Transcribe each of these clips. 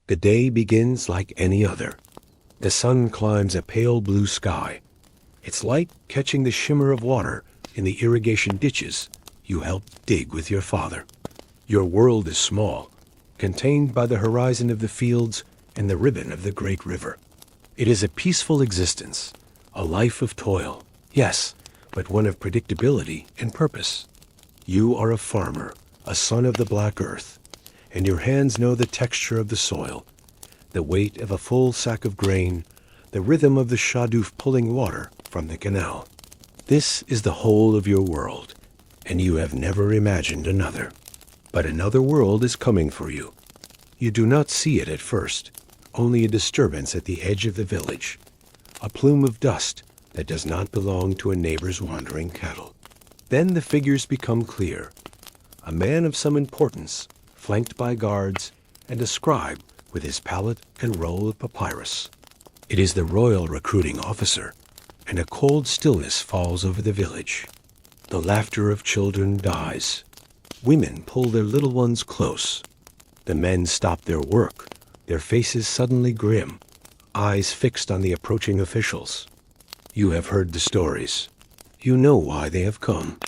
The day begins like any other. The sun climbs a pale blue sky, its light catching the shimmer of water in the irrigation ditches you helped dig with your father. Your world is small, contained by the horizon of the fields and the ribbon of the great river. It is a peaceful existence, a life of toil, yes, but one of predictability and purpose. You are a farmer, a son of the black earth, and your hands know the texture of the soil, the weight of a full sack of grain, the rhythm of the shadoof pulling water from the canal. This is the whole of your world, and you have never imagined another. But another world is coming for you. You do not see it at first, only a disturbance at the edge of the village, a plume of dust that does not belong to a neighbor's wandering cattle. Then the figures become clear. A man of some importance, flanked by guards, and a scribe with his palette and roll of papyrus. It is the royal recruiting officer, and a cold stillness falls over the village. The laughter of children dies. Women pull their little ones close. The men stop their work, their faces suddenly grim, eyes fixed on the approaching officials. You have heard the stories. You know why they have come.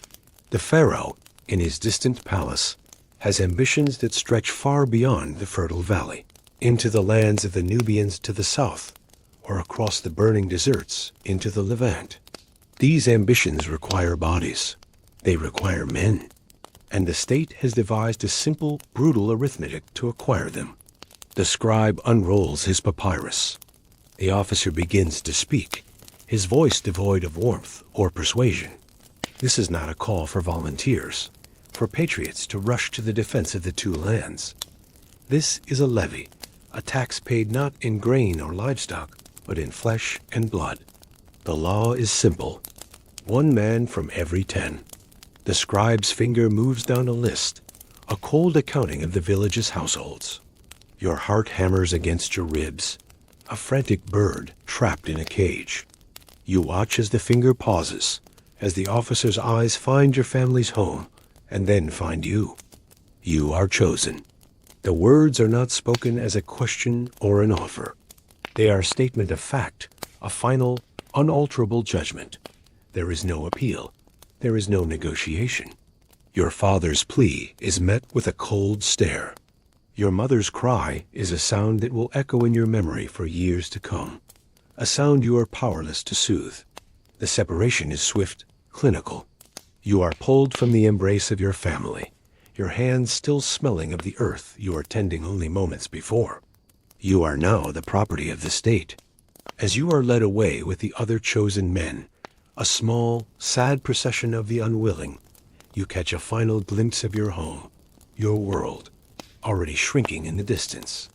The Pharaoh, in his distant palace, has ambitions that stretch far beyond the fertile valley, into the lands of the Nubians to the south, or across the burning deserts into the Levant. These ambitions require bodies. They require men. And the state has devised a simple, brutal arithmetic to acquire them. The scribe unrolls his papyrus. The officer begins to speak, his voice devoid of warmth or persuasion. This is not a call for volunteers, for patriots to rush to the defense of the two lands. This is a levy, a tax paid not in grain or livestock, but in flesh and blood. The law is simple. 1 man from every 10. The scribe's finger moves down a list, a cold accounting of the village's households. Your heart hammers against your ribs, a frantic bird trapped in a cage. You watch as the finger pauses, as the officer's eyes find your family's home, and then find you. You are chosen. The words are not spoken as a question or an offer. They are a statement of fact, a final, unalterable judgment. There is no appeal. There is no negotiation. Your father's plea is met with a cold stare. Your mother's cry is a sound that will echo in your memory for years to come, a sound you are powerless to soothe. The separation is swift, clinical. You are pulled from the embrace of your family, your hands still smelling of the earth you were tending only moments before. You are now the property of the state. As you are led away with the other chosen men, a small, sad procession of the unwilling, you catch a final glimpse of your home, your world, already shrinking in the distance.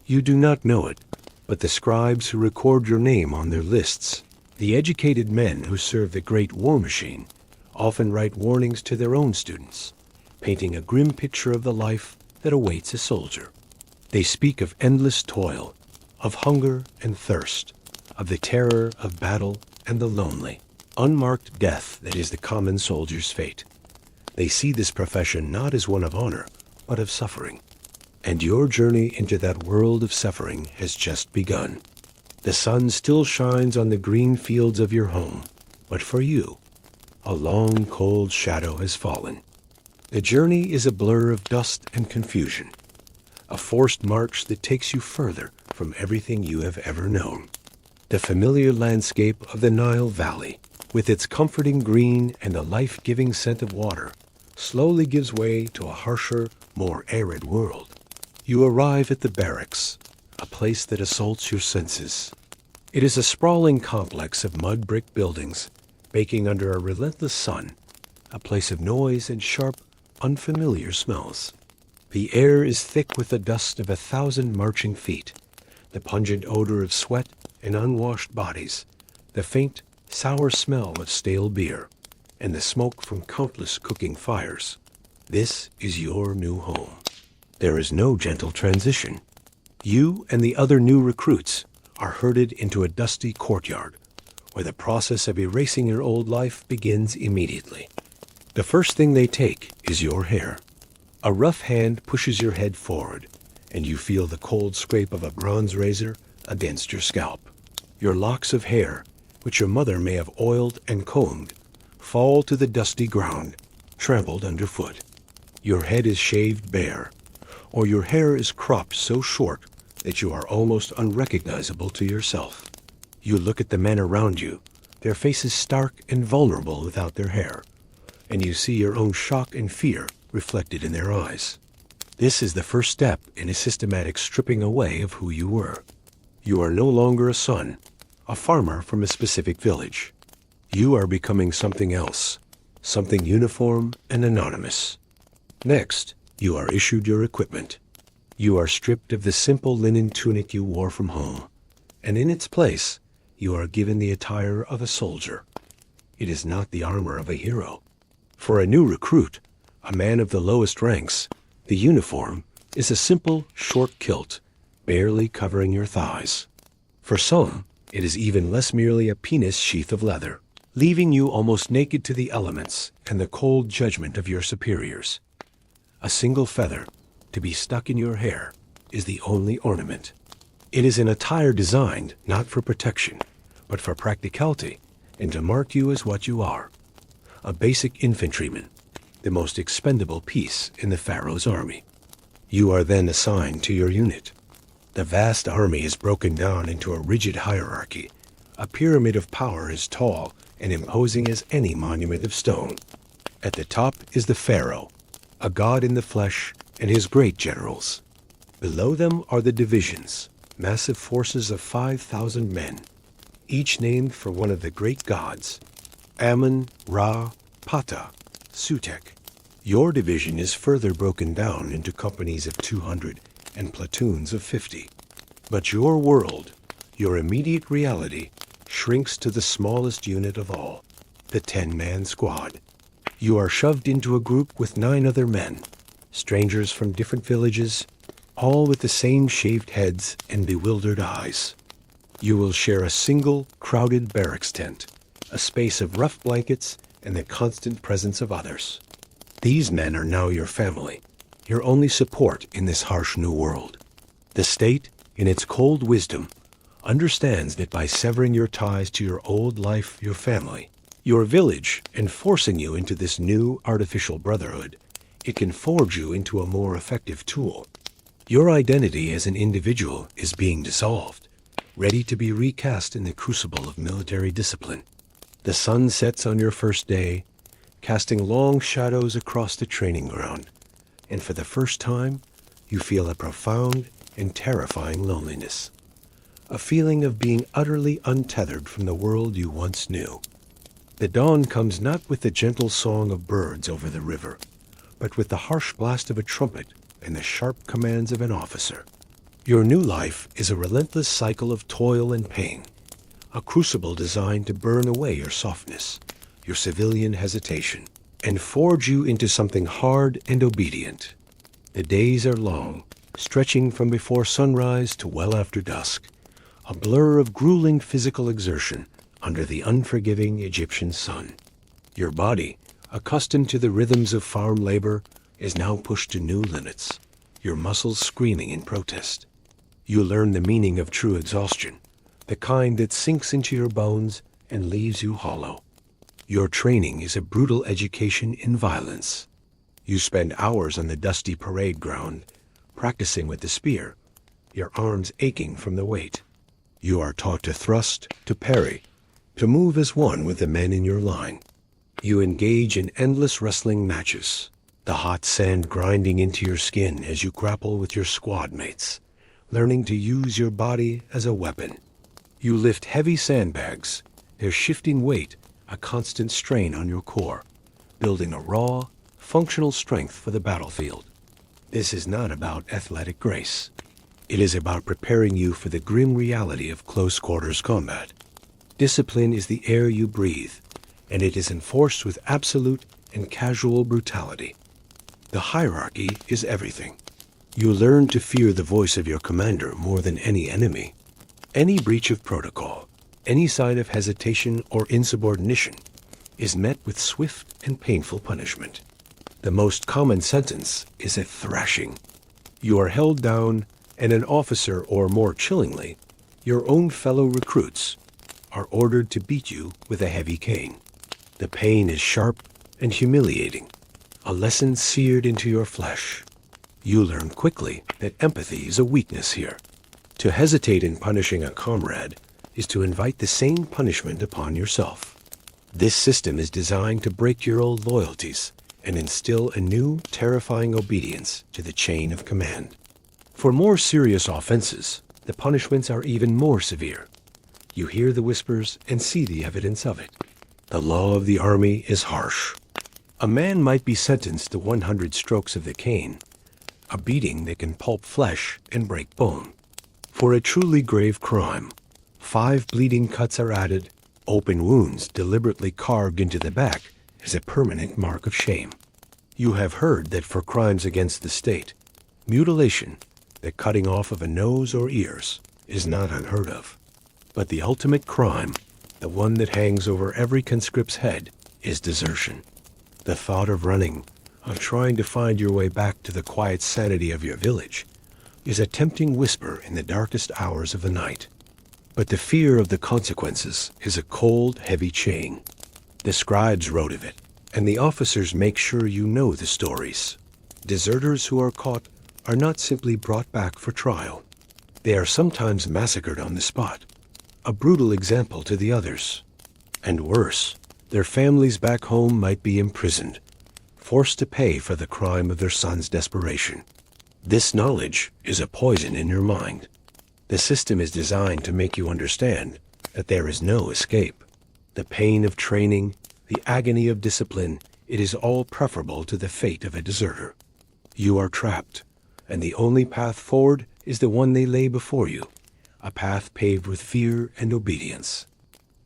You do not know it, but the scribes who record your name on their lists, the educated men who serve the great war machine, often write warnings to their own students, painting a grim picture of the life that awaits a soldier. They speak of endless toil, of hunger and thirst, of the terror of battle and the lonely, unmarked death that is the common soldier's fate. They see this profession not as one of honor, but of suffering. And your journey into that world of suffering has just begun. The sun still shines on the green fields of your home, but for you, a long, cold shadow has fallen. The journey is a blur of dust and confusion, a forced march that takes you further from everything you have ever known. The familiar landscape of the Nile Valley, with its comforting green and the life-giving scent of water, slowly gives way to a harsher, more arid world. You arrive at the barracks, a place that assaults your senses. It is a sprawling complex of mud brick buildings, baking under a relentless sun, a place of noise and sharp, unfamiliar smells. The air is thick with the dust of 1,000 marching feet, the pungent odor of sweat and unwashed bodies, the faint, sour smell of stale beer, and the smoke from countless cooking fires. This is your new home. There is no gentle transition. You and the other new recruits are herded into a dusty courtyard, where the process of erasing your old life begins immediately. The first thing they take is your hair. A rough hand pushes your head forward, and you feel the cold scrape of a bronze razor against your scalp. Your locks of hair, which your mother may have oiled and combed, fall to the dusty ground, trampled underfoot. Your head is shaved bare, or your hair is cropped so short that you are almost unrecognizable to yourself. You look at the men around you, their faces stark and vulnerable without their hair, and you see your own shock and fear reflected in their eyes. This is the first step in a systematic stripping away of who you were. You are no longer a son, a farmer from a specific village. You are becoming something else, something uniform and anonymous. Next, you are issued your equipment. You are stripped of the simple linen tunic you wore from home, and in its place, you are given the attire of a soldier. It is not the armor of a hero. For a new recruit, a man of the lowest ranks, the uniform is a simple, short kilt, barely covering your thighs. For some, it is even less merely a penis sheath of leather, leaving you almost naked to the elements and the cold judgment of your superiors. A single feather, to be stuck in your hair, is the only ornament. It is an attire designed not for protection, but for practicality, and to mark you as what you are. A basic infantryman, the most expendable piece in the Pharaoh's army. You are then assigned to your unit. The vast army is broken down into a rigid hierarchy, a pyramid of power as tall and imposing as any monument of stone. At the top is the Pharaoh, a god in the flesh, and his great generals. Below them are the divisions, massive forces of 5,000 men, each named for one of the great gods, Ammon, Ra, Ptah, Sutek. Your division is further broken down into companies of 200 and platoons of 50. But your world, your immediate reality, shrinks to the smallest unit of all, the 10-man squad. You are shoved into a group with 9 other men, strangers from different villages, all with the same shaved heads and bewildered eyes. You will share a single, crowded barracks tent, a space of rough blankets and the constant presence of others. These men are now your family, your only support in this harsh new world. The state, in its cold wisdom, understands that by severing your ties to your old life, your family, your village, and forcing you into this new artificial brotherhood, it can forge you into a more effective tool. Your identity as an individual is being dissolved, ready to be recast in the crucible of military discipline. The sun sets on your first day, casting long shadows across the training ground, and for the first time, you feel a profound and terrifying loneliness, a feeling of being utterly untethered from the world you once knew. The dawn comes not with the gentle song of birds over the river, but with the harsh blast of a trumpet and the sharp commands of an officer. Your new life is a relentless cycle of toil and pain, a crucible designed to burn away your softness, your civilian hesitation, and forge you into something hard and obedient. The days are long, stretching from before sunrise to well after dusk, a blur of grueling physical exertion under the unforgiving Egyptian sun. Your body, accustomed to the rhythms of farm labor, is now pushed to new limits, your muscles screaming in protest. You learn the meaning of true exhaustion, the kind that sinks into your bones and leaves you hollow. Your training is a brutal education in violence. You spend hours on the dusty parade ground, practicing with the spear, your arms aching from the weight. You are taught to thrust, to parry, to move as one with the men in your line. You engage in endless wrestling matches, the hot sand grinding into your skin as you grapple with your squad mates, learning to use your body as a weapon. You lift heavy sandbags, their shifting weight a constant strain on your core, building a raw, functional strength for the battlefield. This is not about athletic grace. It is about preparing you for the grim reality of close-quarters combat. Discipline is the air you breathe, and it is enforced with absolute and casual brutality. The hierarchy is everything. You learn to fear the voice of your commander more than any enemy. Any breach of protocol, any sign of hesitation or insubordination, is met with swift and painful punishment. The most common sentence is a thrashing. You are held down, and an officer, or more chillingly, your own fellow recruits, are ordered to beat you with a heavy cane. The pain is sharp and humiliating, a lesson seared into your flesh. You learn quickly that empathy is a weakness here. To hesitate in punishing a comrade is to invite the same punishment upon yourself. This system is designed to break your old loyalties and instill a new, terrifying obedience to the chain of command. For more serious offenses, the punishments are even more severe. You hear the whispers and see the evidence of it. The law of the army is harsh. A man might be sentenced to 100 strokes of the cane, a beating that can pulp flesh and break bone. For a truly grave crime, 5 bleeding cuts are added. Open wounds deliberately carved into the back is a permanent mark of shame. You have heard that for crimes against the state, mutilation, the cutting off of a nose or ears, is not unheard of. But the ultimate crime, the one that hangs over every conscript's head, is desertion. The thought of running, of trying to find your way back to the quiet sanity of your village, is a tempting whisper in the darkest hours of the night. But the fear of the consequences is a cold, heavy chain. The scribes wrote of it, and the officers make sure you know the stories. Deserters who are caught are not simply brought back for trial. They are sometimes massacred on the spot, a brutal example to the others. And worse, their families back home might be imprisoned, forced to pay for the crime of their son's desperation. This knowledge is a poison in your mind. The system is designed to make you understand that there is no escape. The pain of training, the agony of discipline, it is all preferable to the fate of a deserter. You are trapped, and the only path forward is the one they lay before you, a path paved with fear and obedience.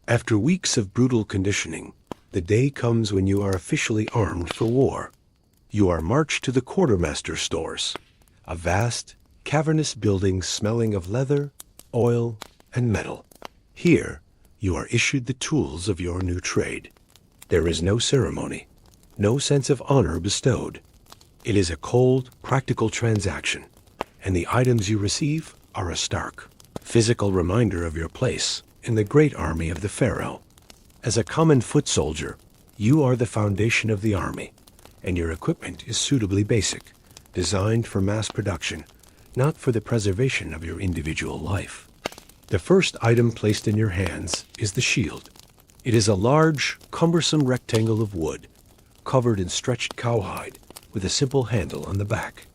After weeks of brutal conditioning, the day comes when you are officially armed for war. You are marched to the quartermaster's stores, a vast, cavernous building smelling of leather, oil, and metal. Here, you are issued the tools of your new trade. There is no ceremony, no sense of honor bestowed. It is a cold, practical transaction, and the items you receive are a stark, physical reminder of your place in the great army of the Pharaoh. As a common foot soldier, you are the foundation of the army, and your equipment is suitably basic, designed for mass production, not for the preservation of your individual life. The first item placed in your hands is the shield. It is a large, cumbersome rectangle of wood, covered in stretched cowhide, with a simple handle on the back.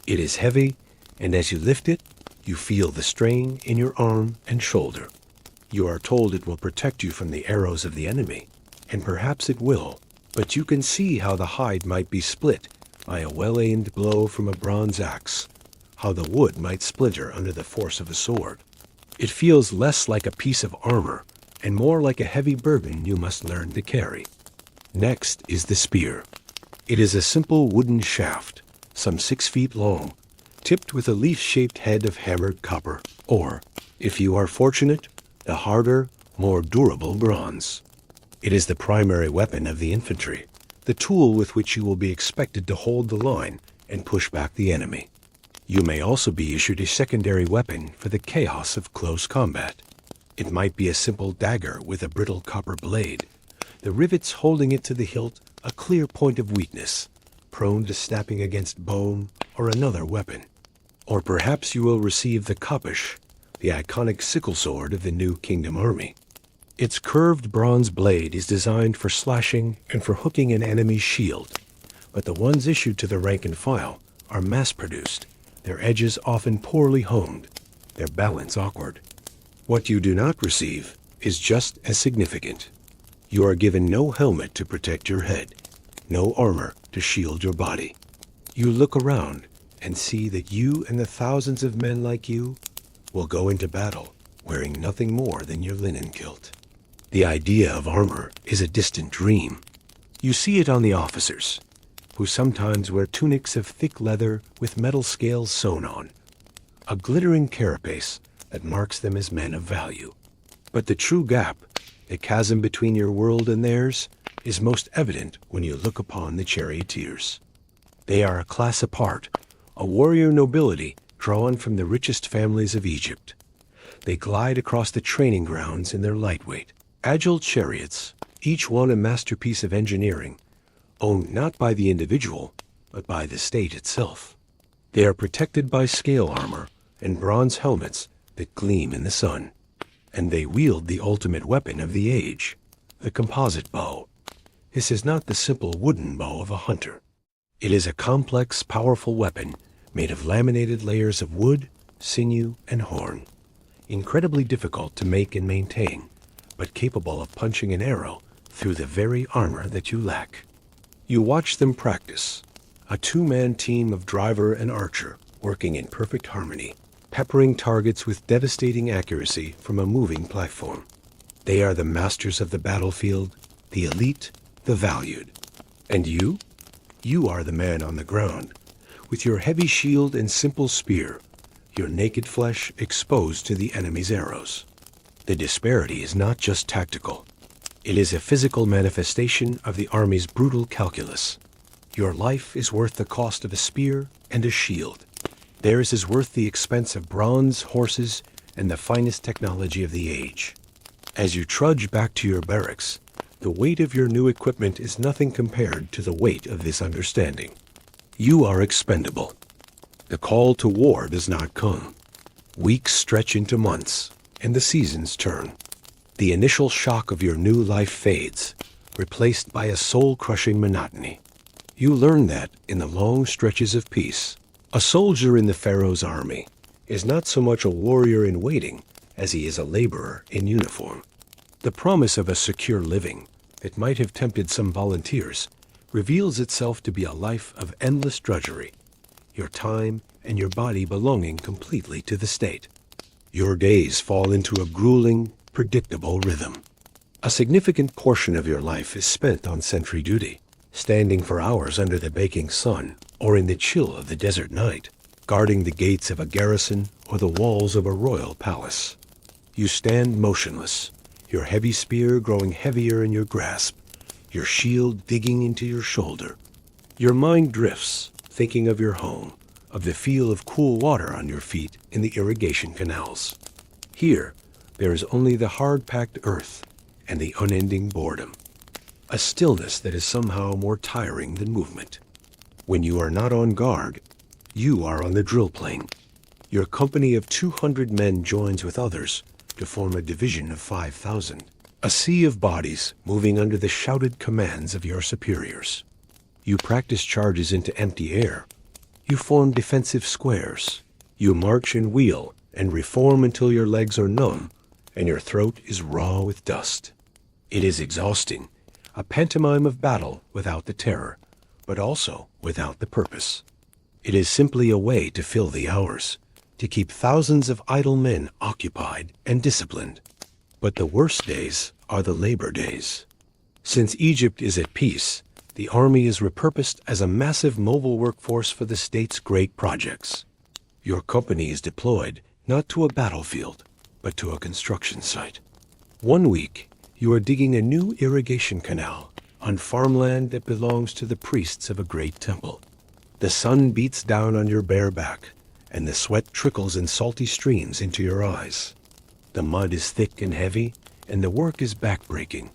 It is heavy, and as you lift it, you feel the strain in your arm and shoulder. You are told it will protect you from the arrows of the enemy, and perhaps it will, but you can see how the hide might be split by a well-aimed blow from a bronze axe, how the wood might splinter under the force of a sword. It feels less like a piece of armor and more like a heavy burden you must learn to carry. Next is the spear. It is a simple wooden shaft, some 6 feet long, tipped with a leaf-shaped head of hammered copper, or, if you are fortunate, the harder, more durable bronze. It is the primary weapon of the infantry, the tool with which you will be expected to hold the line and push back the enemy. You may also be issued a secondary weapon for the chaos of close combat. It might be a simple dagger with a brittle copper blade, the rivets holding it to the hilt a clear point of weakness, prone to snapping against bone or another weapon. Or perhaps you will receive the koppish, the iconic sickle sword of the new kingdom army. Its curved bronze blade is designed for slashing and for hooking an enemy's shield, but the ones issued to the rank and file are mass-produced, their edges often poorly honed, their balance awkward. What you do not receive is just as significant. You are given no helmet to protect your head, no armor to shield your body. You look around and see that you and the thousands of men like you will go into battle wearing nothing more than your linen kilt. The idea of armor is a distant dream. You see it on the officers, who sometimes wear tunics of thick leather with metal scales sewn on, a glittering carapace that marks them as men of value. But the true gap, the chasm between your world and theirs, is most evident when you look upon the charioteers. They are a class apart, a warrior nobility drawn from the richest families of Egypt. They glide across the training grounds in their lightweight, agile chariots, each one a masterpiece of engineering, owned not by the individual, but by the state itself. They are protected by scale armor and bronze helmets that gleam in the sun. And they wield the ultimate weapon of the age, the composite bow. This is not the simple wooden bow of a hunter. It is a complex, powerful weapon made of laminated layers of wood, sinew, and horn. Incredibly difficult to make and maintain, but capable of punching an arrow through the very armor that you lack. You watch them practice, a two-man team of driver and archer working in perfect harmony, peppering targets with devastating accuracy from a moving platform. They are the masters of the battlefield, the elite, the valued. And you? You are the man on the ground, with your heavy shield and simple spear, your naked flesh exposed to the enemy's arrows. The disparity is not just tactical. It is a physical manifestation of the army's brutal calculus. Your life is worth the cost of a spear and a shield. Theirs is worth the expense of bronze, horses, and the finest technology of the age. As you trudge back to your barracks, the weight of your new equipment is nothing compared to the weight of this understanding. You are expendable. The call to war does not come. Weeks stretch into months, and the seasons turn. The initial shock of your new life fades, replaced by a soul-crushing monotony. You learn that, in the long stretches of peace, a soldier in the Pharaoh's army is not so much a warrior in waiting as he is a laborer in uniform. The promise of a secure living that might have tempted some volunteers reveals itself to be a life of endless drudgery, your time and your body belonging completely to the state. Your days fall into a grueling, predictable rhythm. A significant portion of your life is spent on sentry duty, standing for hours under the baking sun or in the chill of the desert night, guarding the gates of a garrison or the walls of a royal palace. You stand motionless, your heavy spear growing heavier in your grasp, your shield digging into your shoulder. Your mind drifts, thinking of your home, of the feel of cool water on your feet in the irrigation canals. Here, there is only the hard-packed earth and the unending boredom, a stillness that is somehow more tiring than movement. When you are not on guard, you are on the drill plane. Your company of 200 men joins with others to form a division of 5,000, a sea of bodies moving under the shouted commands of your superiors. You practice charges into empty air. You form defensive squares. You march and wheel and reform until your legs are numb and your throat is raw with dust. It is exhausting, a pantomime of battle without the terror, but also without the purpose. It is simply a way to fill the hours, to keep thousands of idle men occupied and disciplined. But the worst days are the labor days. Since Egypt is at peace, the army is repurposed as a massive mobile workforce for the state's great projects. Your company is deployed not to a battlefield, but to a construction site. One week, you are digging a new irrigation canal on farmland that belongs to the priests of a great temple. The sun beats down on your bare back, and the sweat trickles in salty streams into your eyes. The mud is thick and heavy, and the work is backbreaking,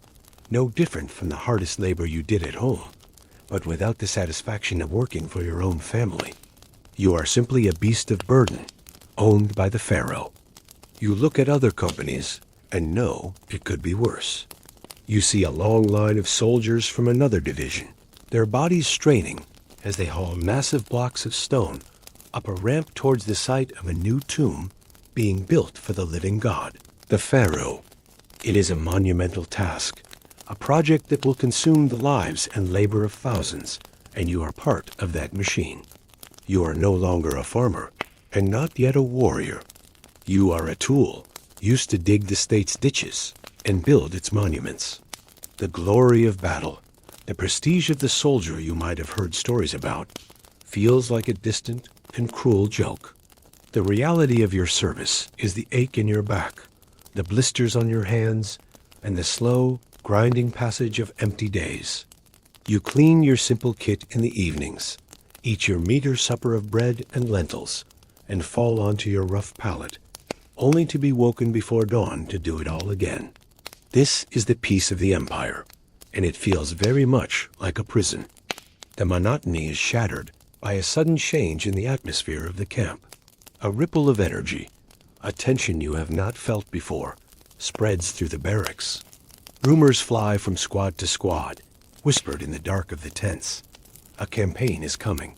no different from the hardest labor you did at home, but without the satisfaction of working for your own family. You are simply a beast of burden, owned by the Pharaoh. You look at other companies and know it could be worse. You see a long line of soldiers from another division, their bodies straining as they haul massive blocks of stone up a ramp towards the site of a new tomb being built for the living god, the Pharaoh. It is a monumental task, a project that will consume the lives and labor of thousands, and you are part of that machine. You are no longer a farmer, and not yet a warrior. You are a tool, used to dig the state's ditches and build its monuments. The glory of battle, the prestige of the soldier you might have heard stories about, feels like a distant and cruel joke. The reality of your service is the ache in your back, the blisters on your hands, and the slow, grinding passage of empty days. You clean your simple kit in the evenings, eat your meager supper of bread and lentils, and fall onto your rough palate, only to be woken before dawn to do it all again. This is the peace of the Empire, and it feels very much like a prison. The monotony is shattered by a sudden change in the atmosphere of the camp. A ripple of energy, a tension you have not felt before, spreads through the barracks. Rumors fly from squad to squad, whispered in the dark of the tents. A campaign is coming.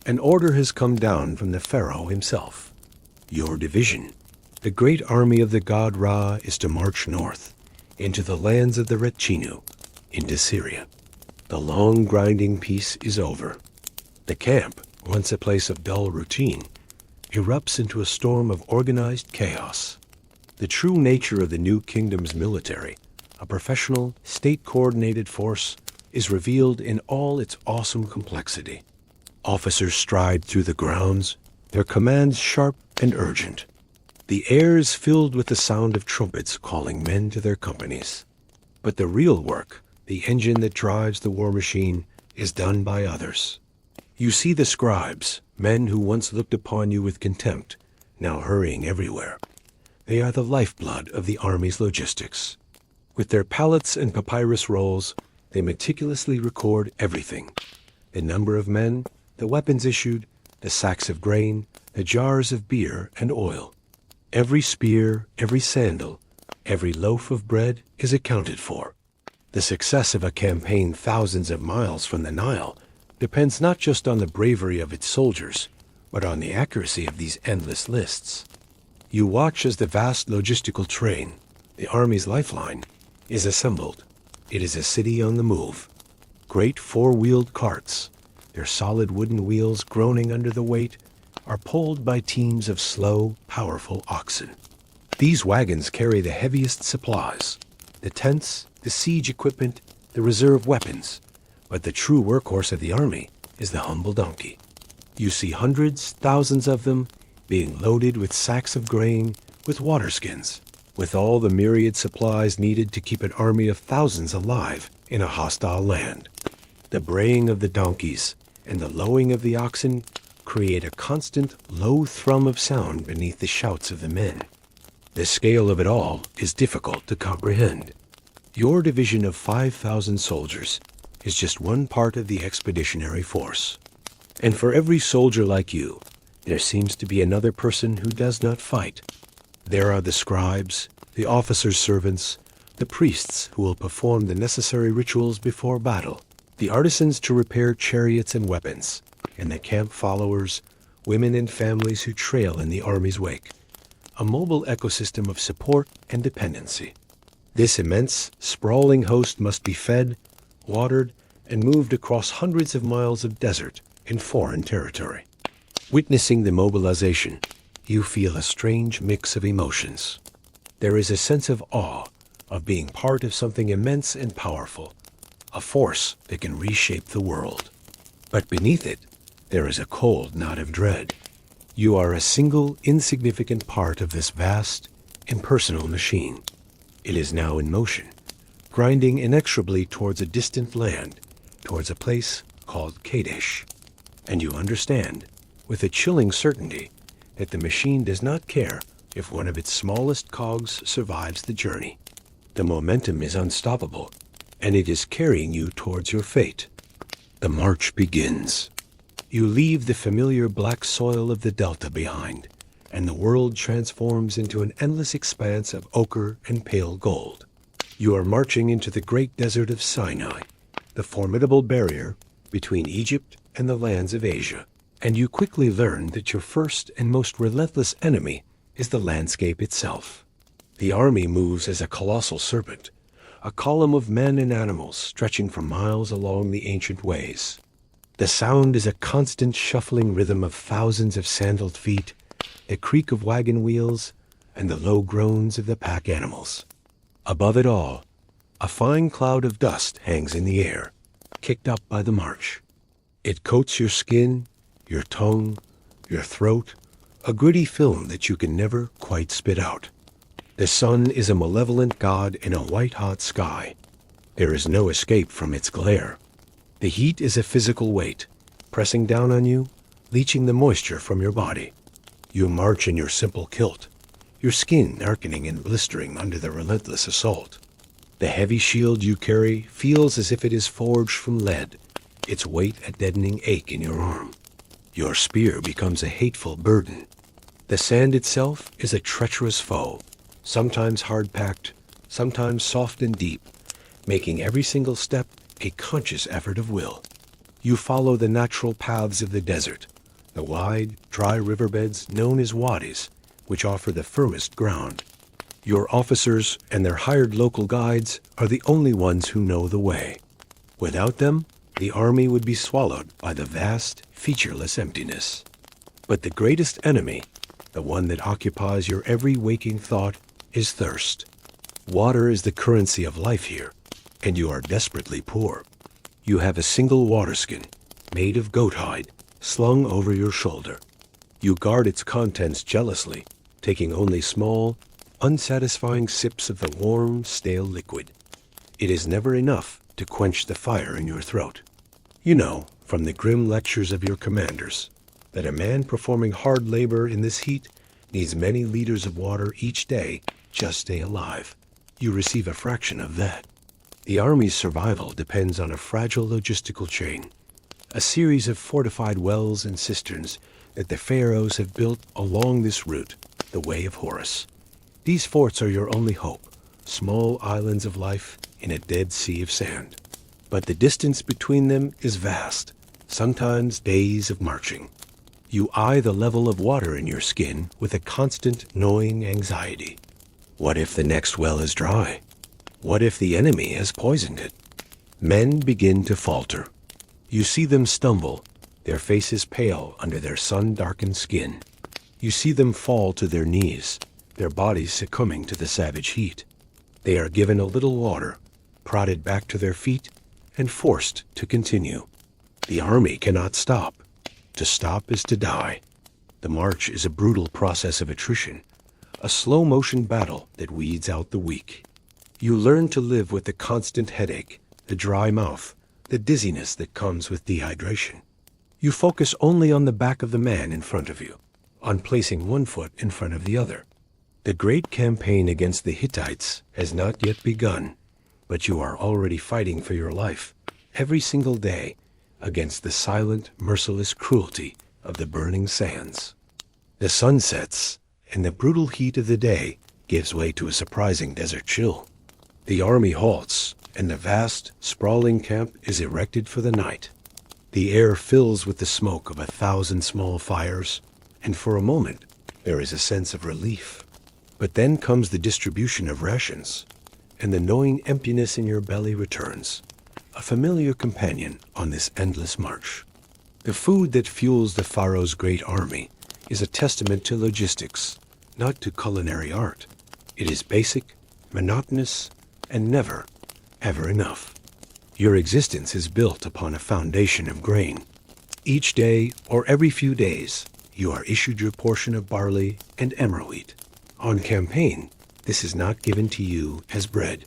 An order has come down from the Pharaoh himself. Your division, the great army of the god Ra, is to march north, into the lands of the Retchinu, into Syria. The long grinding peace is over. The camp, once a place of dull routine, erupts into a storm of organized chaos. The true nature of the new kingdom's military, a professional, state-coordinated force, is revealed in all its awesome complexity. Officers stride through the grounds, their commands sharp and urgent. The air is filled with the sound of trumpets calling men to their companies. But the real work, the engine that drives the war machine, is done by others. You see the scribes, men who once looked upon you with contempt, now hurrying everywhere. They are the lifeblood of the army's logistics. With their pallets and papyrus rolls, they meticulously record everything. The number of men, the weapons issued, the sacks of grain, the jars of beer and oil. Every spear, every sandal, every loaf of bread is accounted for. The success of a campaign thousands of miles from the Nile depends not just on the bravery of its soldiers, but on the accuracy of these endless lists. You watch as the vast logistical train, the army's lifeline, is assembled. It is a city on the move. Great four-wheeled carts, their solid wooden wheels groaning under the weight, are pulled by teams of slow, powerful oxen. These wagons carry the heaviest supplies, the tents, the siege equipment, the reserve weapons. But the true workhorse of the army is the humble donkey. You see hundreds, thousands of them being loaded with sacks of grain, with water skins, with all the myriad supplies needed to keep an army of thousands alive in a hostile land. The braying of the donkeys and the lowing of the oxen create a constant low thrum of sound beneath the shouts of the men. The scale of it all is difficult to comprehend. Your division of 5,000 soldiers is just one part of the expeditionary force. And for every soldier like you, there seems to be another person who does not fight. There are the scribes, the officers' servants, the priests who will perform the necessary rituals before battle, the artisans to repair chariots and weapons, and the camp followers, women and families who trail in the army's wake. A mobile ecosystem of support and dependency. This immense, sprawling host must be fed, watered, and moved across hundreds of miles of desert in foreign territory. Witnessing the mobilization, you feel a strange mix of emotions. There is a sense of awe, of being part of something immense and powerful, a force that can reshape the world. But beneath it, there is a cold knot of dread. You are a single, insignificant part of this vast, impersonal machine. It is now in motion, grinding inexorably towards a distant land, towards a place called Kadesh. And you understand, with a chilling certainty, that the machine does not care if one of its smallest cogs survives the journey. The momentum is unstoppable, and it is carrying you towards your fate. The march begins. You leave the familiar black soil of the delta behind, and the world transforms into an endless expanse of ochre and pale gold. You are marching into the great desert of Sinai, the formidable barrier between Egypt and the lands of Asia, and you quickly learn that your first and most relentless enemy is the landscape itself. The army moves as a colossal serpent, a column of men and animals stretching for miles along the ancient ways. The sound is a constant shuffling rhythm of thousands of sandaled feet, the creak of wagon wheels, and the low groans of the pack animals. Above it all, a fine cloud of dust hangs in the air, kicked up by the march. It coats your skin, your tongue, your throat, a gritty film that you can never quite spit out. The sun is a malevolent god in a white-hot sky. There is no escape from its glare. The heat is a physical weight, pressing down on you, leaching the moisture from your body. You march in your simple kilt, your skin darkening and blistering under the relentless assault. The heavy shield you carry feels as if it is forged from lead, its weight a deadening ache in your arm. Your spear becomes a hateful burden. The sand itself is a treacherous foe, sometimes hard-packed, sometimes soft and deep, making every single step a conscious effort of will. You follow the natural paths of the desert, the wide, dry riverbeds known as wadis, which offer the firmest ground. Your officers and their hired local guides are the only ones who know the way. Without them, the army would be swallowed by the vast, featureless emptiness. But the greatest enemy, the one that occupies your every waking thought, is thirst. Water is the currency of life here, and you are desperately poor. You have a single water skin, made of goat hide, slung over your shoulder. You guard its contents jealously, taking only small, unsatisfying sips of the warm, stale liquid. It is never enough to quench the fire in your throat. You know, from the grim lectures of your commanders, that a man performing hard labor in this heat needs many liters of water each day just to stay alive. You receive a fraction of that. The army's survival depends on a fragile logistical chain, a series of fortified wells and cisterns that the Pharaohs have built along this route, the Way of Horus. These forts are your only hope, small islands of life in a dead sea of sand. But the distance between them is vast, sometimes days of marching. You eye the level of water in your skin with a constant, gnawing anxiety. What if the next well is dry? What if the enemy has poisoned it? Men begin to falter. You see them stumble, their faces pale under their sun-darkened skin. You see them fall to their knees, their bodies succumbing to the savage heat. They are given a little water, prodded back to their feet, and forced to continue. The army cannot stop. To stop is to die. The march is a brutal process of attrition, a slow-motion battle that weeds out the weak. You learn to live with the constant headache, the dry mouth, the dizziness that comes with dehydration. You focus only on the back of the man in front of you, on placing one foot in front of the other. The great campaign against the Hittites has not yet begun, but you are already fighting for your life, every single day, against the silent, merciless cruelty of the burning sands. The sun sets, and the brutal heat of the day gives way to a surprising desert chill. The army halts, and the vast, sprawling camp is erected for the night. The air fills with the smoke of 1,000 small fires, and for a moment there is a sense of relief. But then comes the distribution of rations, and the gnawing emptiness in your belly returns, a familiar companion on this endless march. The food that fuels the Pharaoh's great army is a testament to logistics, not to culinary art. It is basic, monotonous, and never, ever enough. Your existence is built upon a foundation of grain. Each day, or every few days, you are issued your portion of barley and emmer wheat. On campaign, this is not given to you as bread.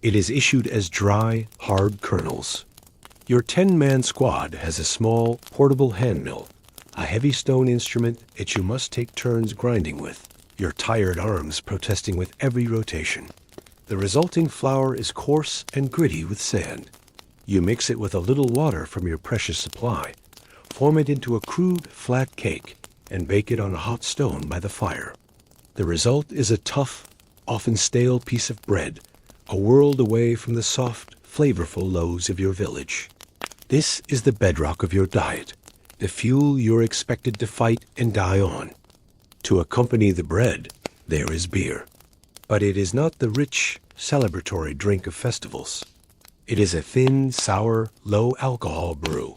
It is issued as dry, hard kernels. Your 10-man squad has a small, portable hand mill, a heavy stone instrument that you must take turns grinding with, your tired arms protesting with every rotation. The resulting flour is coarse and gritty with sand. You mix it with a little water from your precious supply, form it into a crude, flat cake, and bake it on a hot stone by the fire. The result is a tough, often stale piece of bread, a world away from the soft, flavorful loaves of your village. This is the bedrock of your diet, the fuel you're expected to fight and die on. To accompany the bread, there is beer. But it is not the rich, celebratory drink of festivals. It is a thin, sour, low-alcohol brew,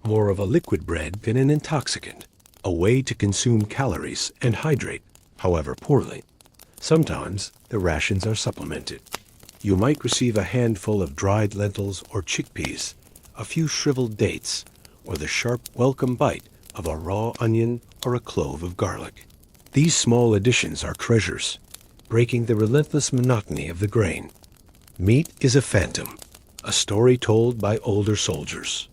more of a liquid bread than an intoxicant, a way to consume calories and hydrate, however poorly. Sometimes the rations are supplemented. You might receive a handful of dried lentils or chickpeas, a few shriveled dates, or the sharp welcome bite of a raw onion or a clove of garlic. These small additions are treasures, breaking the relentless monotony of the grain. Meat is a phantom, a story told by older soldiers.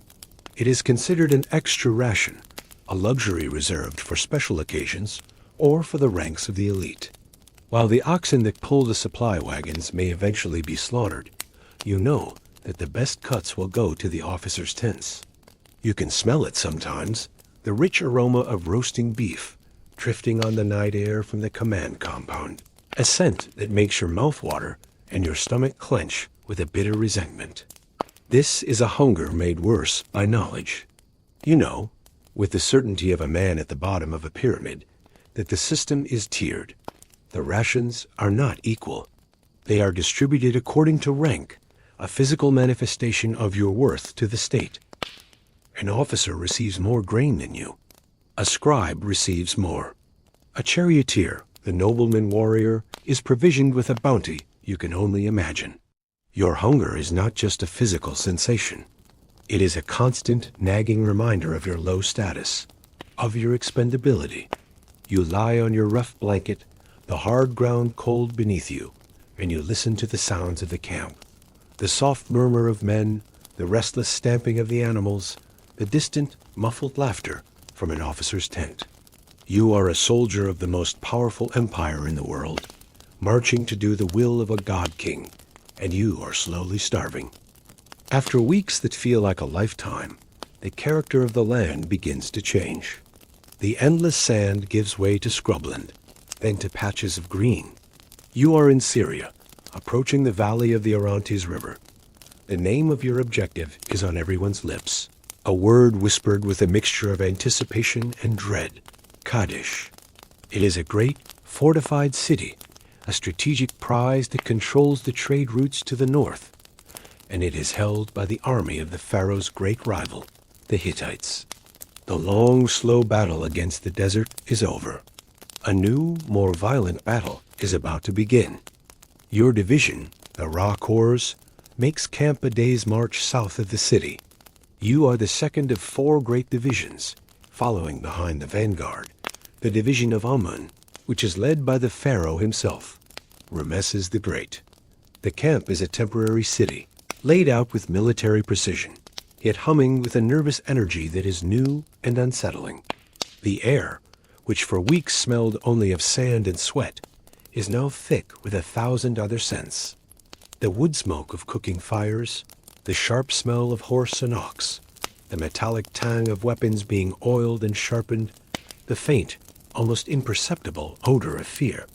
It is considered an extra ration, a luxury reserved for special occasions or for the ranks of the elite. While the oxen that pull the supply wagons may eventually be slaughtered, you know that the best cuts will go to the officers' tents. You can smell it sometimes, the rich aroma of roasting beef drifting on the night air from the command compound, a scent that makes your mouth water and your stomach clench with a bitter resentment. This is a hunger made worse by knowledge. You know, with the certainty of a man at the bottom of a pyramid, that the system is tiered. The rations are not equal. They are distributed according to rank, a physical manifestation of your worth to the state. An officer receives more grain than you. A scribe receives more. A charioteer, the nobleman warrior, is provisioned with a bounty you can only imagine. Your hunger is not just a physical sensation. It is a constant, nagging reminder of your low status, of your expendability. You lie on your rough blanket, the hard ground cold beneath you, and you listen to the sounds of the camp. The soft murmur of men, the restless stamping of the animals, the distant, muffled laughter from an officer's tent. You are a soldier of the most powerful empire in the world, marching to do the will of a god-king, and you are slowly starving. After weeks that feel like a lifetime, the character of the land begins to change. The endless sand gives way to scrubland, then to patches of green. You are in Syria, approaching the valley of the Orontes River. The name of your objective is on everyone's lips, a word whispered with a mixture of anticipation and dread: Kadesh. It is a great, fortified city, a strategic prize that controls the trade routes to the north, and it is held by the army of the Pharaoh's great rival, the Hittites. The long, slow battle against the desert is over. A new, more violent battle is about to begin. Your division, the Ra Corps, makes camp a day's march south of the city. You are the second of 4 great divisions, following behind the vanguard, the division of Amun, which is led by the Pharaoh himself, Ramesses the Great. The camp is a temporary city, laid out with military precision, yet humming with a nervous energy that is new and unsettling. The air, which for weeks smelled only of sand and sweat, is now thick with 1,000 other scents. The wood smoke of cooking fires, the sharp smell of horse and ox, the metallic tang of weapons being oiled and sharpened, the faint, almost imperceptible odor of fear.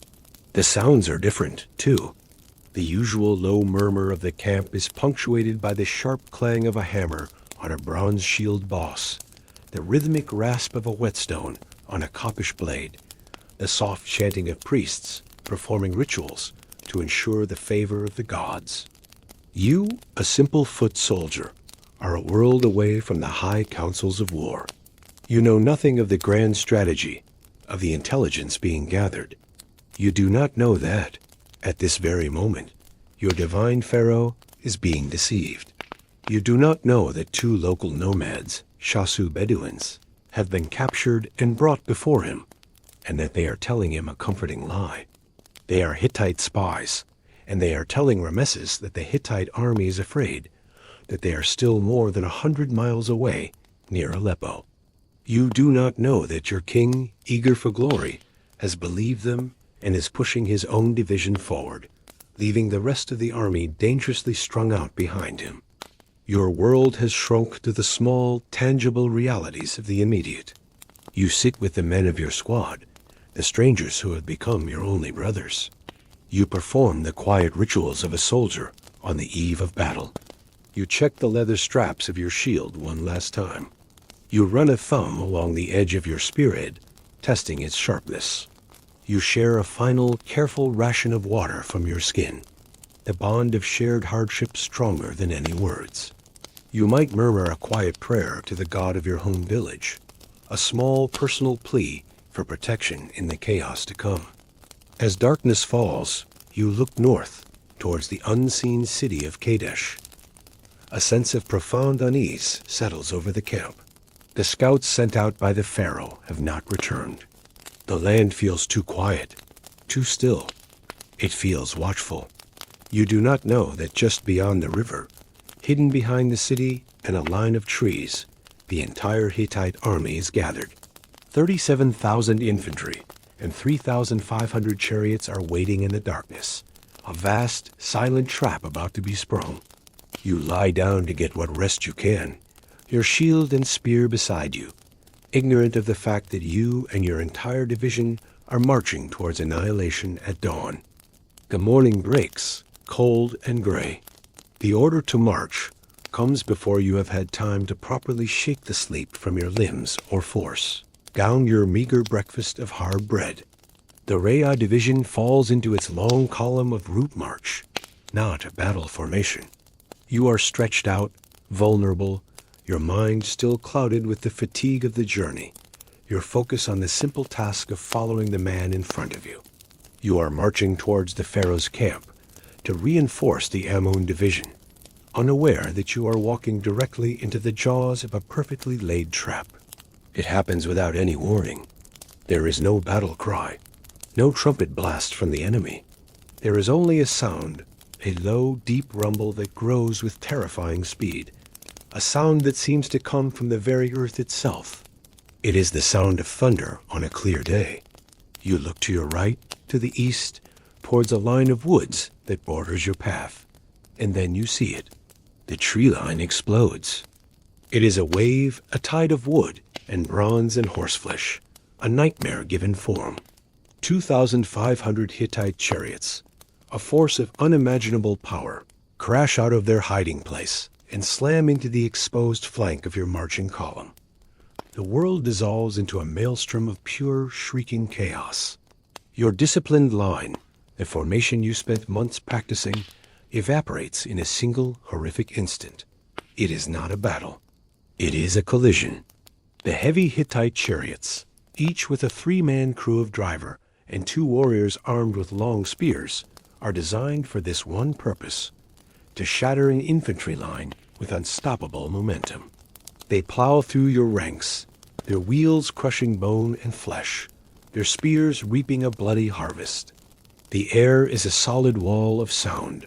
The sounds are different, too. The usual low murmur of the camp is punctuated by the sharp clang of a hammer on a bronze shield boss, the rhythmic rasp of a whetstone on a coppish blade, the soft chanting of priests performing rituals to ensure the favor of the gods. You, a simple foot soldier, are a world away from the high councils of war. You know nothing of the grand strategy, of the intelligence being gathered. You do not know that, at this very moment, your divine Pharaoh is being deceived. You do not know that 2 local nomads, Shasu Bedouins, have been captured and brought before him, and that they are telling him a comforting lie. They are Hittite spies, and they are telling Ramesses that the Hittite army is afraid, that they are still more than 100 miles away, near Aleppo. You do not know that your king, eager for glory, has believed them and is pushing his own division forward, leaving the rest of the army dangerously strung out behind him. Your world has shrunk to the small, tangible realities of the immediate. You sit with the men of your squad, the strangers who have become your only brothers. You perform the quiet rituals of a soldier on the eve of battle. You check the leather straps of your shield one last time. You run a thumb along the edge of your spearhead, testing its sharpness. You share a final, careful ration of water from your skin, the bond of shared hardship stronger than any words. You might murmur a quiet prayer to the god of your home village, a small personal plea for protection in the chaos to come. As darkness falls, you look north towards the unseen city of Kadesh. A sense of profound unease settles over the camp. The scouts sent out by the Pharaoh have not returned. The land feels too quiet, too still. It feels watchful. You do not know that just beyond the river, hidden behind the city and a line of trees, the entire Hittite army is gathered. 37,000 infantry and 3,500 chariots are waiting in the darkness, a vast, silent trap about to be sprung. You lie down to get what rest you can, your shield and spear beside you, ignorant of the fact that you and your entire division are marching towards annihilation at dawn. The morning breaks, cold and gray. The order to march comes before you have had time to properly shake the sleep from your limbs or force down your meager breakfast of hard bread. The Rhea division falls into its long column of route march, not a battle formation. You are stretched out, vulnerable, your mind still clouded with the fatigue of the journey, your focus on the simple task of following the man in front of you. You are marching towards the Pharaohs' camp to reinforce the Ammon division, unaware that you are walking directly into the jaws of a perfectly laid trap. It happens without any warning. There is no battle cry, no trumpet blast from the enemy. There is only a sound, a low, deep rumble that grows with terrifying speed, a sound that seems to come from the very earth itself. It is the sound of thunder on a clear day. You look to your right, to the east, towards a line of woods that borders your path, and then you see it. The tree line explodes. It is a wave, a tide of wood and bronze and horseflesh, a nightmare given form. 2,500 Hittite chariots, a force of unimaginable power, crash out of their hiding place and slam into the exposed flank of your marching column. The world dissolves into a maelstrom of pure, shrieking chaos. Your disciplined line, the formation you spent months practicing, evaporates in a single horrific instant. It is not a battle. It is a collision. The heavy Hittite chariots, each with a 3-man crew of driver and 2 warriors armed with long spears, are designed for this one purpose: to shatter an infantry line with unstoppable momentum. They plow through your ranks, their wheels crushing bone and flesh, their spears reaping a bloody harvest. The air is a solid wall of sound,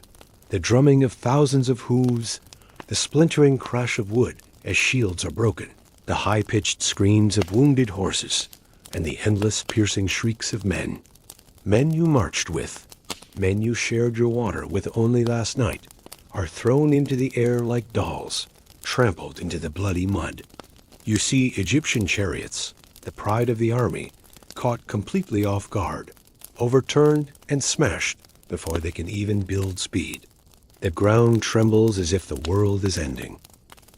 the drumming of thousands of hooves, the splintering crash of wood as shields are broken, the high-pitched screams of wounded horses, and the endless piercing shrieks of men. Men you marched with, men you shared your water with only last night, are thrown into the air like dolls, trampled into the bloody mud. You see Egyptian chariots, the pride of the army, caught completely off guard, overturned and smashed before they can even build speed. The ground trembles as if the world is ending.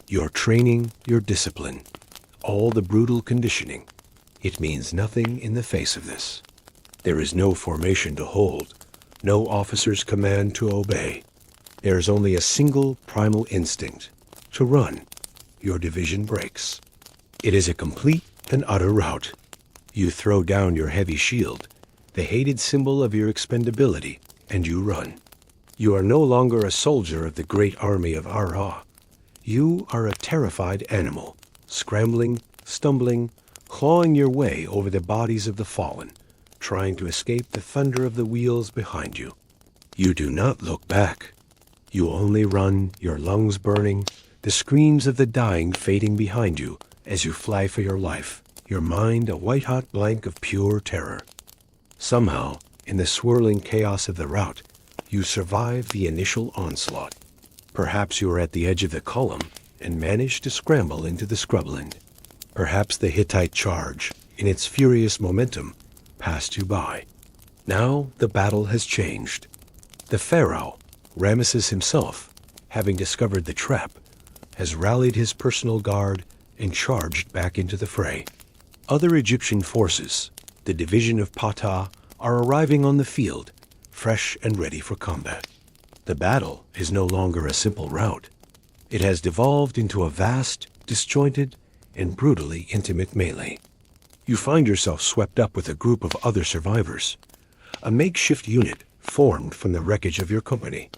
Your training, your discipline, all the brutal conditioning, it means nothing in the face of this. There is no formation to hold, no officer's command to obey. There is only a single primal instinct, to run. Your division breaks. It is a complete and utter rout. You throw down your heavy shield, the hated symbol of your expendability, and you run. You are no longer a soldier of the great army of Ara. You are a terrified animal, scrambling, stumbling, clawing your way over the bodies of the fallen, trying to escape the thunder of the wheels behind you. You do not look back. You only run, your lungs burning, the screams of the dying fading behind you as you fly for your life, your mind a white-hot blank of pure terror. Somehow, in the swirling chaos of the rout, you survive the initial onslaught. Perhaps you are at the edge of the column and manage to scramble into the scrubland. Perhaps the Hittite charge, in its furious momentum, passed you by. Now the battle has changed. The Pharaoh, Ramesses himself, having discovered the trap, has rallied his personal guard and charged back into the fray. Other Egyptian forces, the division of Ptah, are arriving on the field, fresh and ready for combat. The battle is no longer a simple rout. It has devolved into a vast, disjointed, and brutally intimate melee. You find yourself swept up with a group of other survivors, a makeshift unit formed from the wreckage of your company.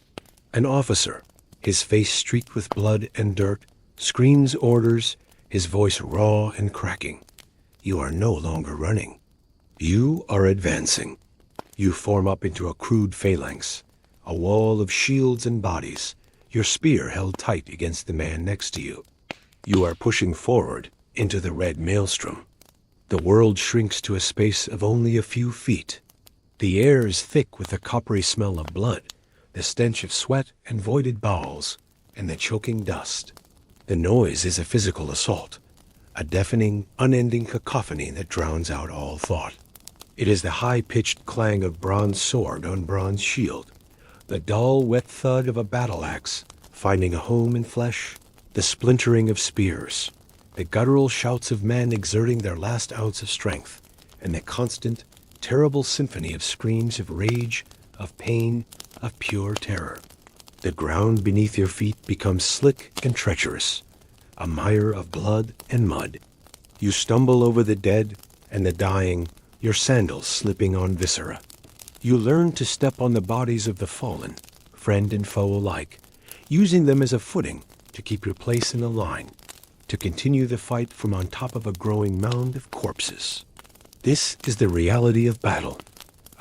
An officer, his face streaked with blood and dirt, screams orders, his voice raw and cracking. You are no longer running. You are advancing. You form up into a crude phalanx, a wall of shields and bodies, your spear held tight against the man next to you. You are pushing forward into the red maelstrom. The world shrinks to a space of only a few feet. The air is thick with the coppery smell of blood, the stench of sweat and voided bowels, and the choking dust. The noise is a physical assault, a deafening, unending cacophony that drowns out all thought. It is the high-pitched clang of bronze sword on bronze shield, the dull, wet thud of a battle axe finding a home in flesh, the splintering of spears, the guttural shouts of men exerting their last ounce of strength, and the constant, terrible symphony of screams of rage, of pain, of pure terror. The ground beneath your feet becomes slick and treacherous, a mire of blood and mud. You stumble over the dead and the dying, your sandals slipping on viscera. You learn to step on the bodies of the fallen, friend and foe alike, using them as a footing to keep your place in the line, to continue the fight from on top of a growing mound of corpses. This is the reality of battle,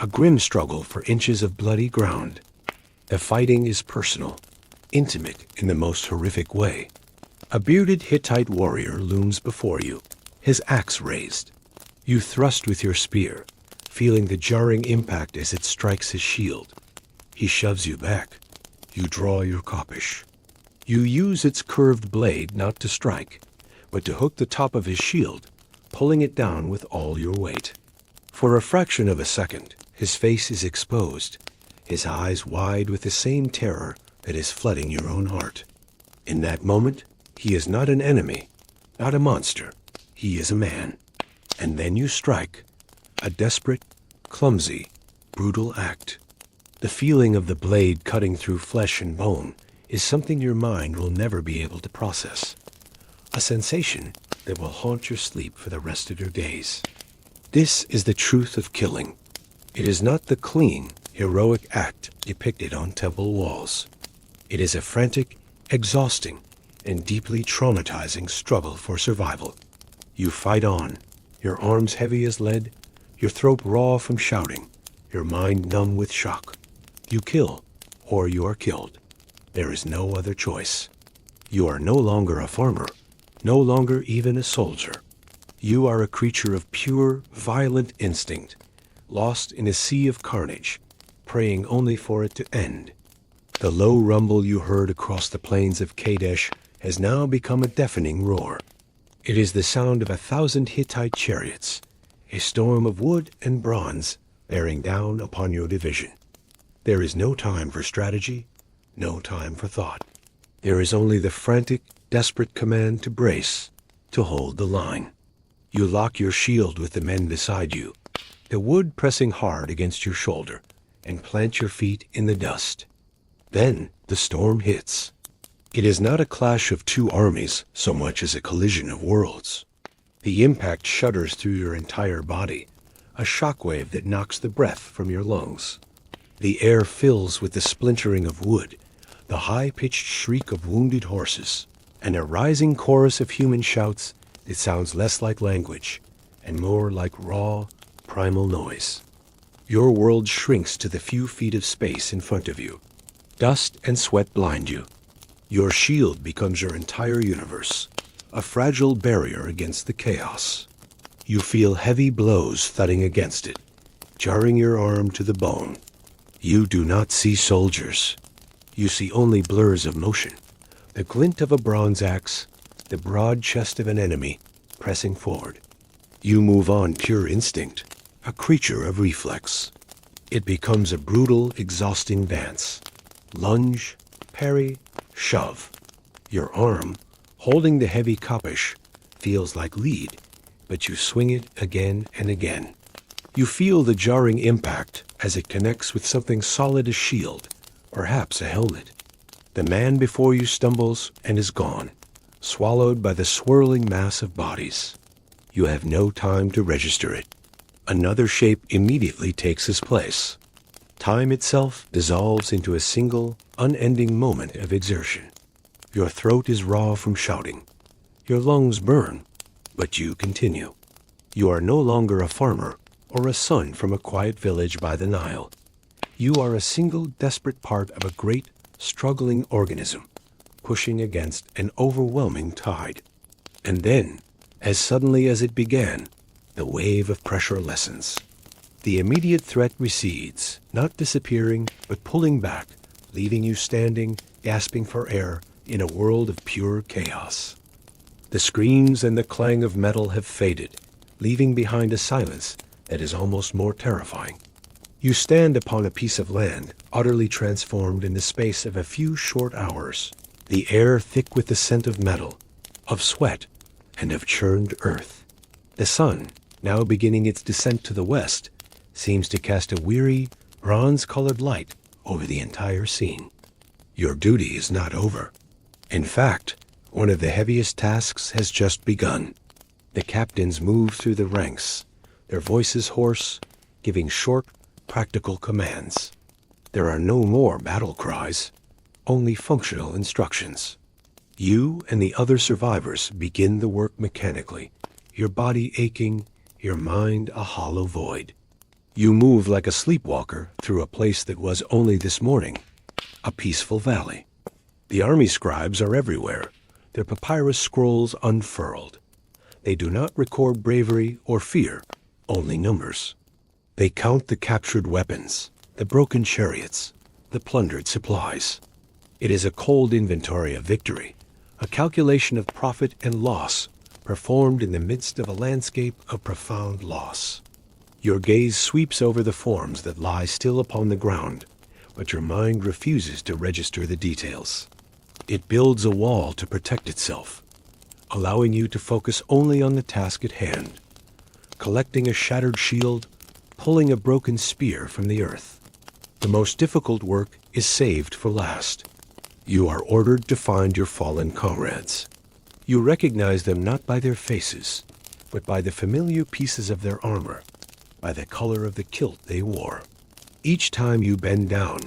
a grim struggle for inches of bloody ground. The fighting is personal, intimate in the most horrific way. A bearded Hittite warrior looms before you, his axe raised. You thrust with your spear, feeling the jarring impact as it strikes his shield. He shoves you back. You draw your koppish. You use its curved blade not to strike, but to hook the top of his shield, pulling it down with all your weight. For a fraction of a second, his face is exposed, his eyes wide with the same terror that is flooding your own heart. In that moment, he is not an enemy, not a monster. He is a man. And then you strike, a desperate, clumsy, brutal act. The feeling of the blade cutting through flesh and bone is something your mind will never be able to process, a sensation that will haunt your sleep for the rest of your days. This is the truth of killing. It is not the clean, heroic act depicted on temple walls. It is a frantic, exhausting, and deeply traumatizing struggle for survival. You fight on, your arms heavy as lead, your throat raw from shouting, your mind numb with shock. You kill, or you are killed. There is no other choice. You are no longer a farmer, no longer even a soldier. You are a creature of pure, violent instinct, lost in a sea of carnage, praying only for it to end. The low rumble you heard across the plains of Kadesh has now become a deafening roar. It is the sound of 1,000 Hittite chariots, a storm of wood and bronze bearing down upon your division. There is no time for strategy, no time for thought. There is only the frantic, desperate command to brace, to hold the line. You lock your shield with the men beside you, the wood pressing hard against your shoulder, and plant your feet in the dust. Then the storm hits. It is not a clash of two armies so much as a collision of worlds. The impact shudders through your entire body, a shockwave that knocks the breath from your lungs. The air fills with the splintering of wood, the high-pitched shriek of wounded horses, and a rising chorus of human shouts that sounds less like language and more like raw, primal noise. Your world shrinks to the few feet of space in front of you. Dust and sweat blind you. Your shield becomes your entire universe, a fragile barrier against the chaos. You feel heavy blows thudding against it, jarring your arm to the bone. You do not see soldiers. You see only blurs of motion, the glint of a bronze axe, the broad chest of an enemy pressing forward. You move on pure instinct, a creature of reflex. It becomes a brutal, exhausting dance. Lunge, parry, shove. Your arm, holding the heavy koppish, feels like lead, but you swing it again and again. You feel the jarring impact as it connects with something solid as shield, perhaps a helmet. The man before you stumbles and is gone, swallowed by the swirling mass of bodies. You have no time to register it. Another shape immediately takes its place. Time itself dissolves into a single, unending moment of exertion. Your throat is raw from shouting. Your lungs burn, but you continue. You are no longer a farmer or a son from a quiet village by the Nile. You are a single desperate part of a great, struggling organism, pushing against an overwhelming tide. And then, as suddenly as it began, The wave of pressure lessens. The immediate threat recedes, not disappearing, but pulling back, leaving you standing, gasping for air, in a world of pure chaos. The screams and the clang of metal have faded, leaving behind a silence that is almost more terrifying. You stand upon a piece of land, utterly transformed in the space of a few short hours, the air thick with the scent of metal, of sweat, and of churned earth. The sun, now beginning its descent to the west, seems to cast a weary, bronze-colored light over the entire scene. Your duty is not over. In fact, one of the heaviest tasks has just begun. The captains move through the ranks, their voices hoarse, giving short, practical commands. There are no more battle cries, only functional instructions. You and the other survivors begin the work mechanically, your body aching, your mind a hollow void. You move like a sleepwalker through a place that was only this morning a peaceful valley. The army scribes are everywhere, their papyrus scrolls unfurled. They do not record bravery or fear, only numbers. They count the captured weapons, the broken chariots, the plundered supplies. It is a cold inventory of victory, a calculation of profit and loss, performed in the midst of a landscape of profound loss. Your gaze sweeps over the forms that lie still upon the ground, but your mind refuses to register the details. It builds a wall to protect itself, allowing you to focus only on the task at hand, collecting a shattered shield, pulling a broken spear from the earth. The most difficult work is saved for last. You are ordered to find your fallen comrades. You recognize them not by their faces, but by the familiar pieces of their armor, by the color of the kilt they wore. Each time you bend down,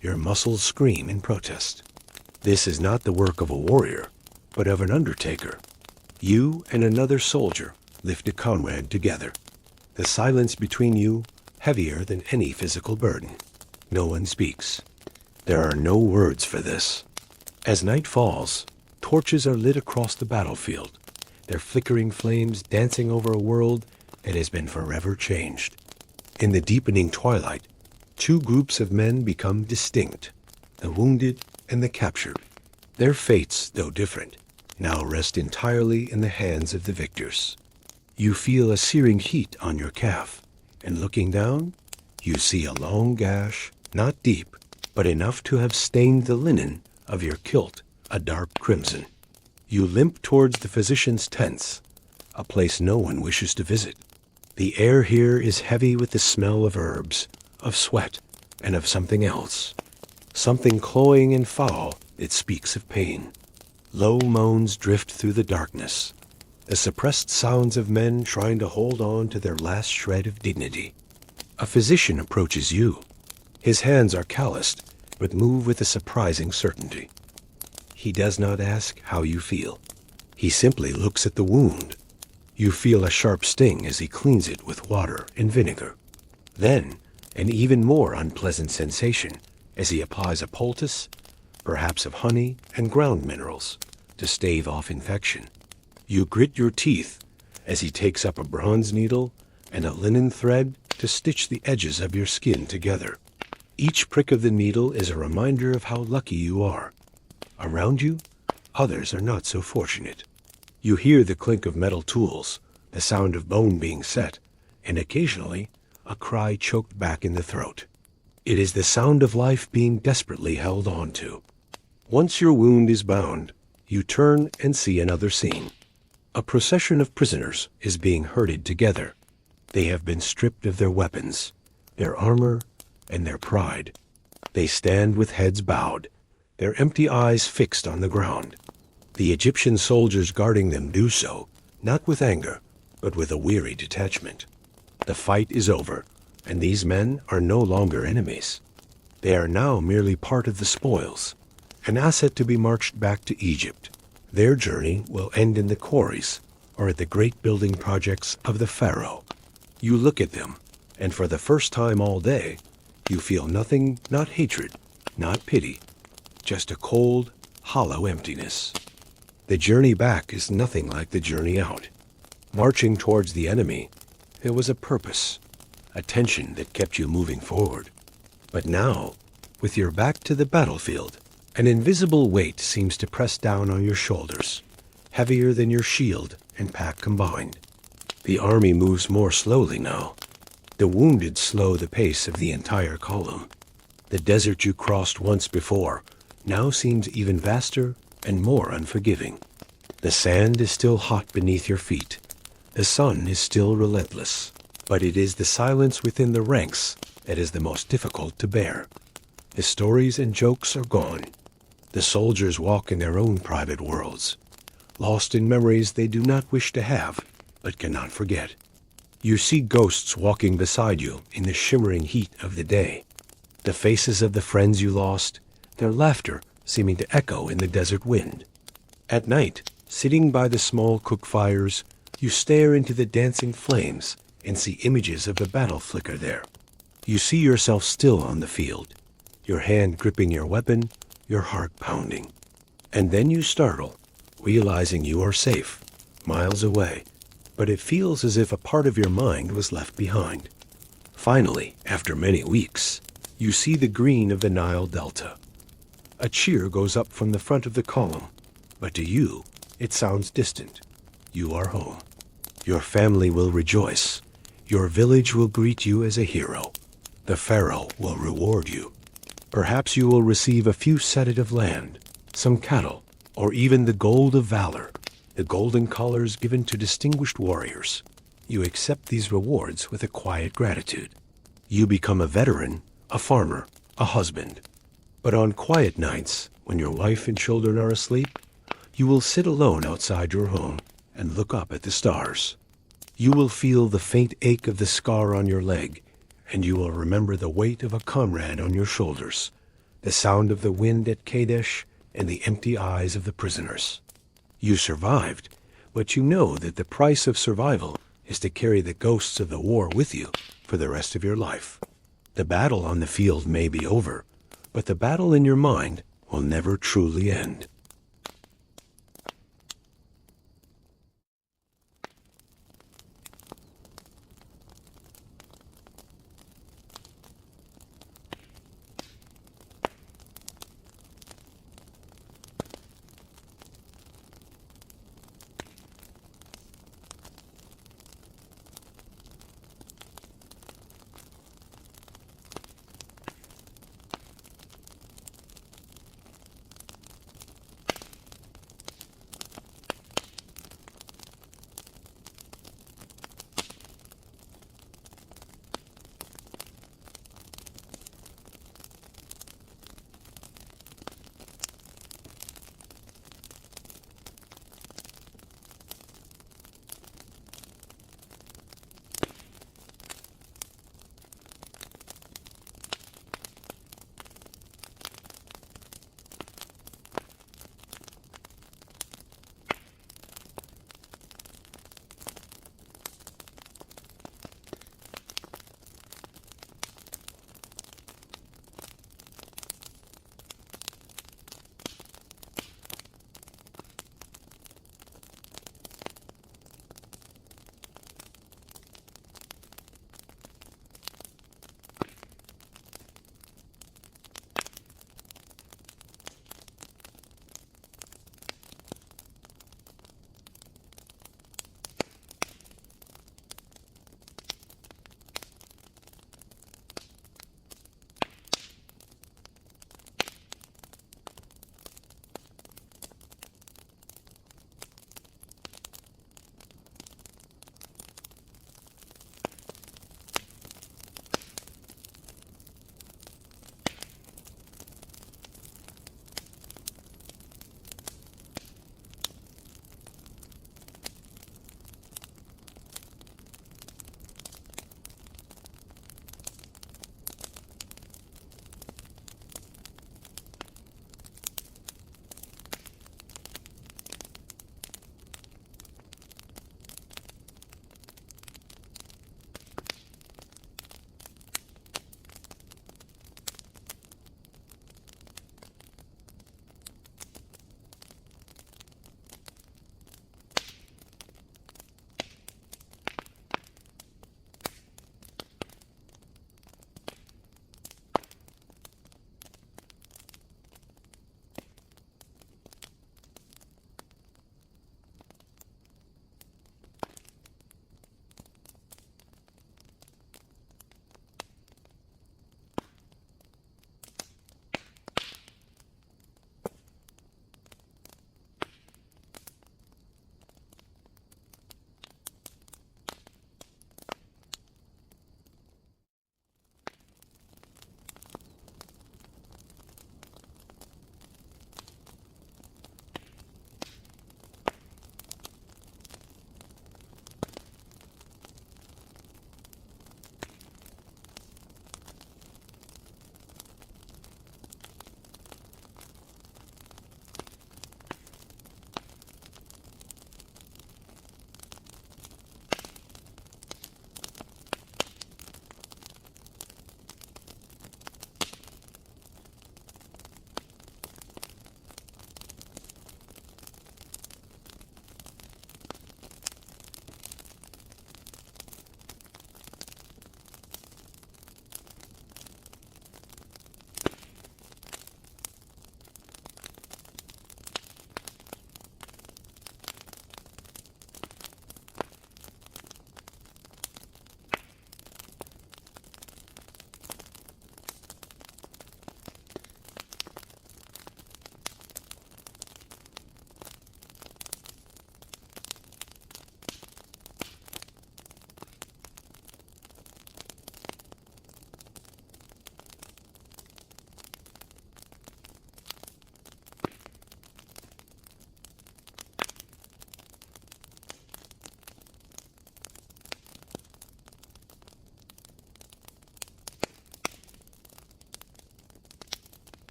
your muscles scream in protest. This is not the work of a warrior, but of an undertaker. You and another soldier lift a comrade together. The silence between you, heavier than any physical burden. No one speaks. There are no words for this. As night falls, torches are lit across the battlefield, their flickering flames dancing over a world that has been forever changed. In the deepening twilight, two groups of men become distinct, the wounded and the captured. Their fates, though different, now rest entirely in the hands of the victors. You feel a searing heat on your calf, and looking down, you see a long gash, not deep, but enough to have stained the linen of your kilt a dark crimson. You limp towards the physician's tents, a place no one wishes to visit. The air here is heavy with the smell of herbs, of sweat, and of something else. Something cloying and foul that speaks of pain. Low moans drift through the darkness, the suppressed sounds of men trying to hold on to their last shred of dignity. A physician approaches you. His hands are calloused, but move with a surprising certainty. He does not ask how you feel. He simply looks at the wound. You feel a sharp sting as he cleans it with water and vinegar. Then, an even more unpleasant sensation as he applies a poultice, perhaps of honey and ground minerals, to stave off infection. You grit your teeth as he takes up a bronze needle and a linen thread to stitch the edges of your skin together. Each prick of the needle is a reminder of how lucky you are. Around you, others are not so fortunate. You hear the clink of metal tools, the sound of bone being set, and occasionally a cry choked back in the throat. It is the sound of life being desperately held on to. Once your wound is bound, you turn and see another scene. A procession of prisoners is being herded together. They have been stripped of their weapons, their armor, and their pride. They stand with heads bowed, their empty eyes fixed on the ground. The Egyptian soldiers guarding them do so, not with anger, but with a weary detachment. The fight is over, and these men are no longer enemies. They are now merely part of the spoils, an asset to be marched back to Egypt. Their journey will end in the quarries or at the great building projects of the Pharaoh. You look at them, and for the first time all day, you feel nothing, not hatred, not pity, just a cold, hollow emptiness. The journey back is nothing like the journey out. Marching towards the enemy, There was a purpose, a tension that kept you moving forward. But now, with your back to the battlefield, an invisible weight seems to press down on your shoulders, heavier than your shield and pack combined. The army moves more slowly now. The wounded slow the pace of the entire column. The desert you crossed once before now seems even vaster and more unforgiving. The sand is still hot beneath your feet. The sun is still relentless. But it is the silence within the ranks that is the most difficult to bear. The stories and jokes are gone. The soldiers walk in their own private worlds, lost in memories they do not wish to have, but cannot forget. You see ghosts walking beside you in the shimmering heat of the day. The faces of the friends you lost, their laughter seeming to echo in the desert wind. At night, sitting by the small cook fires, you stare into the dancing flames and see images of the battle flicker there. You see yourself still on the field, your hand gripping your weapon, your heart pounding. And then you startle, realizing you are safe, miles away, but it feels as if a part of your mind was left behind. Finally, after many weeks, you see the green of the Nile Delta. A cheer goes up from the front of the column, but to you, it sounds distant. You are home. Your family will rejoice. Your village will greet you as a hero. The Pharaoh will reward you. Perhaps you will receive a few settings of land, some cattle, or even the gold of valor, the golden collars given to distinguished warriors. You accept these rewards with a quiet gratitude. You become a veteran, a farmer, a husband. But on quiet nights, when your wife and children are asleep, you will sit alone outside your home and look up at the stars. You will feel the faint ache of the scar on your leg, and you will remember the weight of a comrade on your shoulders, the sound of the wind at Kadesh, and the empty eyes of the prisoners. You survived, but you know that the price of survival is to carry the ghosts of the war with you for the rest of your life. The battle on the field may be over, but the battle in your mind will never truly end.